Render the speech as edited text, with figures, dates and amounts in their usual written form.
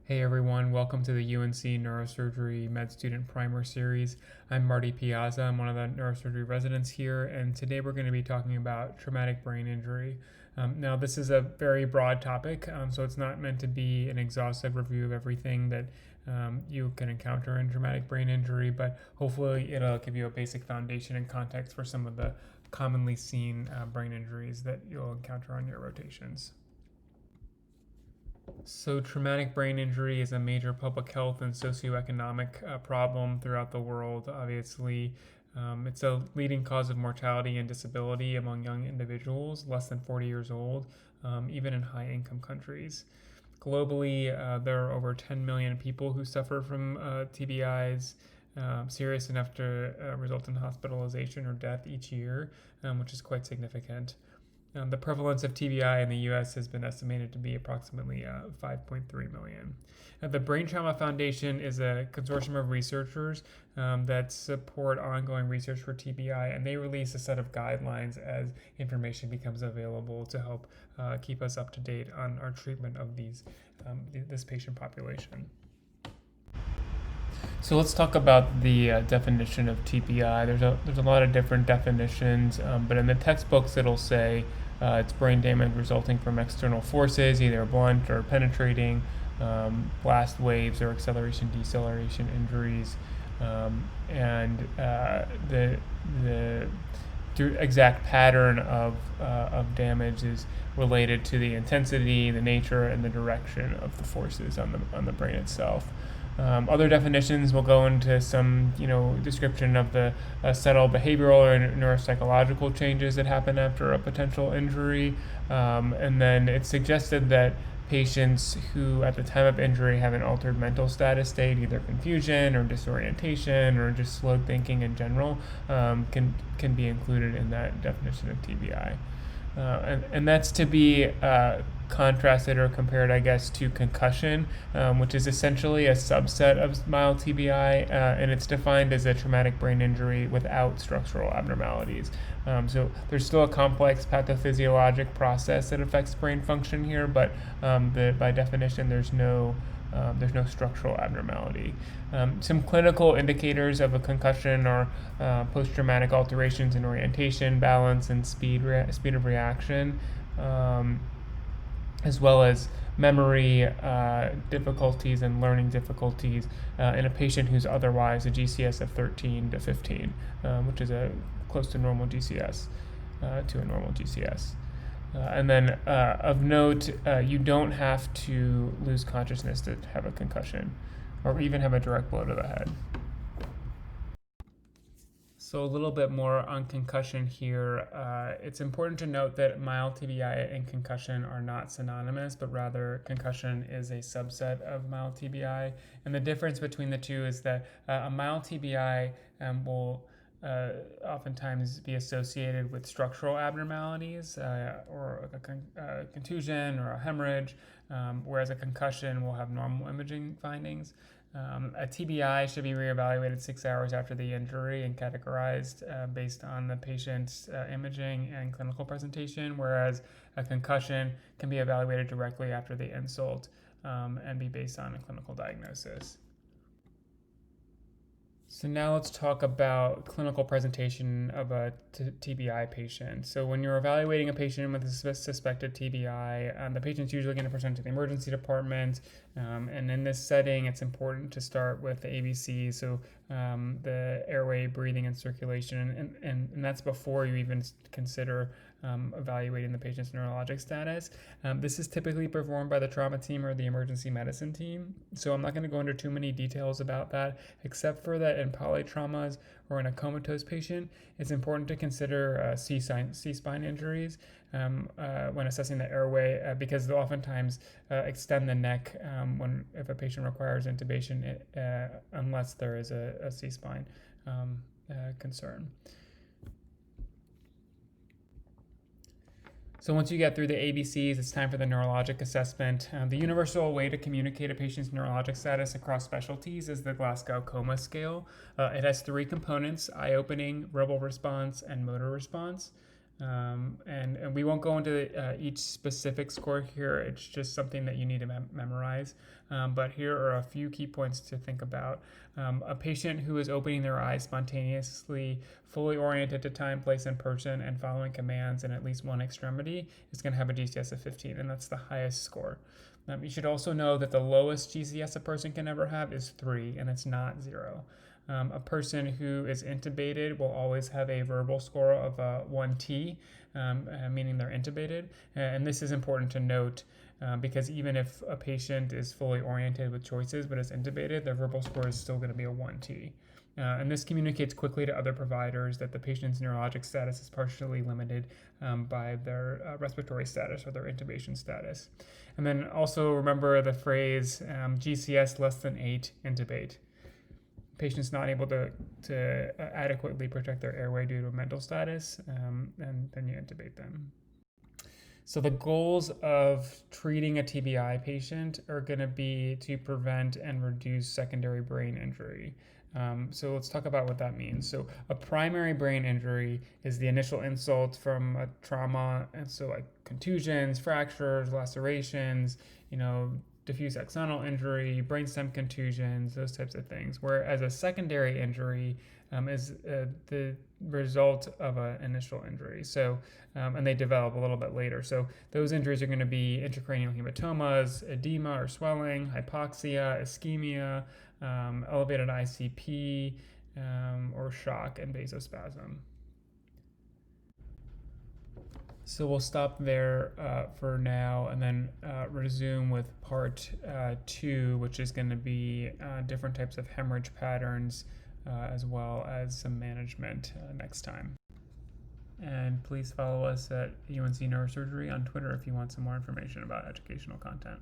Hey everyone, welcome to the UNC Neurosurgery Med Student Primer Series. I'm Marty Piazza, I'm one of the neurosurgery residents here, and today we're going to be talking about traumatic brain injury. Now, this is a very broad topic, so it's not meant to be an exhaustive review of everything that you can encounter in traumatic brain injury, but hopefully it'll give you a basic foundation and context for some of the commonly seen brain injuries that you'll encounter on your rotations. So, traumatic brain injury is a major public health and socioeconomic problem throughout the world. Obviously, it's a leading cause of mortality and disability among young individuals less than 40 years old, even in high income countries. Globally, there are over 10 million people who suffer from TBIs, serious enough to result in hospitalization or death each year, which is quite significant. The prevalence of TBI in the U.S. has been estimated to be approximately 5.3 million. The Brain Trauma Foundation is a consortium of researchers that support ongoing research for TBI, and they release a set of guidelines as information becomes available to help keep us up to date on our treatment of this patient population. So let's talk about the definition of TBI. There's a lot of different definitions, but in the textbooks it'll say it's brain damage resulting from external forces, either blunt or penetrating, blast waves or acceleration deceleration injuries, and the exact pattern of damage is related to the intensity, the nature, and the direction of the forces on the brain itself. Other definitions will go into some, description of the subtle behavioral or neuropsychological changes that happen after a potential injury. And then it's suggested that patients who at the time of injury have an altered mental status state, either confusion or disorientation or just slowed thinking in general, can be included in that definition of TBI. And that's to be contrasted or compared, I guess, to concussion, which is essentially a subset of mild TBI, and it's defined as a traumatic brain injury without structural abnormalities. So there's still a complex pathophysiologic process that affects brain function here, but by definition, there's no structural abnormality. Some clinical indicators of a concussion are post-traumatic alterations in orientation, balance, and speed of reaction, as well as memory difficulties and learning difficulties in a patient who's otherwise a GCS of 13 to 15, which is close to normal GCS to a normal GCS. And then of note, you don't have to lose consciousness to have a concussion or even have a direct blow to the head. So a little bit more on concussion here. It's important to note that mild TBI and concussion are not synonymous, but rather concussion is a subset of mild TBI. And the difference between the two is that a mild TBI will oftentimes be associated with structural abnormalities or a contusion or a hemorrhage, whereas a concussion will have normal imaging findings. A TBI should be reevaluated 6 hours after the injury and categorized based on the patient's imaging and clinical presentation, whereas a concussion can be evaluated directly after the insult and be based on a clinical diagnosis. So now let's talk about clinical presentation of a TBI patient. So when you're evaluating a patient with a suspected TBI, the patient's usually going to present to the emergency department. And in this setting, it's important to start with the ABCs, so the airway, breathing, and circulation. And that's before you even consider evaluating the patient's neurologic status. This is typically performed by the trauma team or the emergency medicine team. So I'm not going to go into too many details about that, except for that in polytraumas or in a comatose patient, it's important to consider C-spine injuries when assessing the airway because they'll oftentimes extend the neck if a patient requires intubation unless there is a C-spine concern. So once you get through the ABCs, it's time for the neurologic assessment. The universal way to communicate a patient's neurologic status across specialties is the Glasgow Coma Scale. It has 3 components: eye opening, verbal response, and motor response. And we won't go into each specific score here. It's just something that you need to memorize. But here are a few key points to think about. A patient who is opening their eyes spontaneously, fully oriented to time, place, and person, and following commands in at least one extremity is going to have a GCS of 15, and that's the highest score. You should also know that the lowest GCS a person can ever have is 3, and it's not 0. A person who is intubated will always have a verbal score of 1T, meaning they're intubated. And this is important to note because even if a patient is fully oriented with choices but is intubated, their verbal score is still going to be a 1T. And this communicates quickly to other providers that the patient's neurologic status is partially limited by their respiratory status or their intubation status. And then also remember the phrase GCS less than 8, intubate. Patients not able to adequately protect their airway due to a mental status, and then you intubate them. So the goals of treating a TBI patient are going to be to prevent and reduce secondary brain injury. So let's talk about what that means. So a primary brain injury is the initial insult from a trauma, and so like contusions, fractures, lacerations, diffuse axonal injury, brainstem contusions, those types of things. Whereas a secondary injury is the result of an initial injury. So, and they develop a little bit later. So those injuries are going to be intracranial hematomas, edema or swelling, hypoxia, ischemia, elevated ICP, or shock and vasospasm. So we'll stop there for now and then resume with part 2, which is going to be different types of hemorrhage patterns as well as some management next time. And please follow us at UNC Neurosurgery on Twitter if you want some more information about educational content.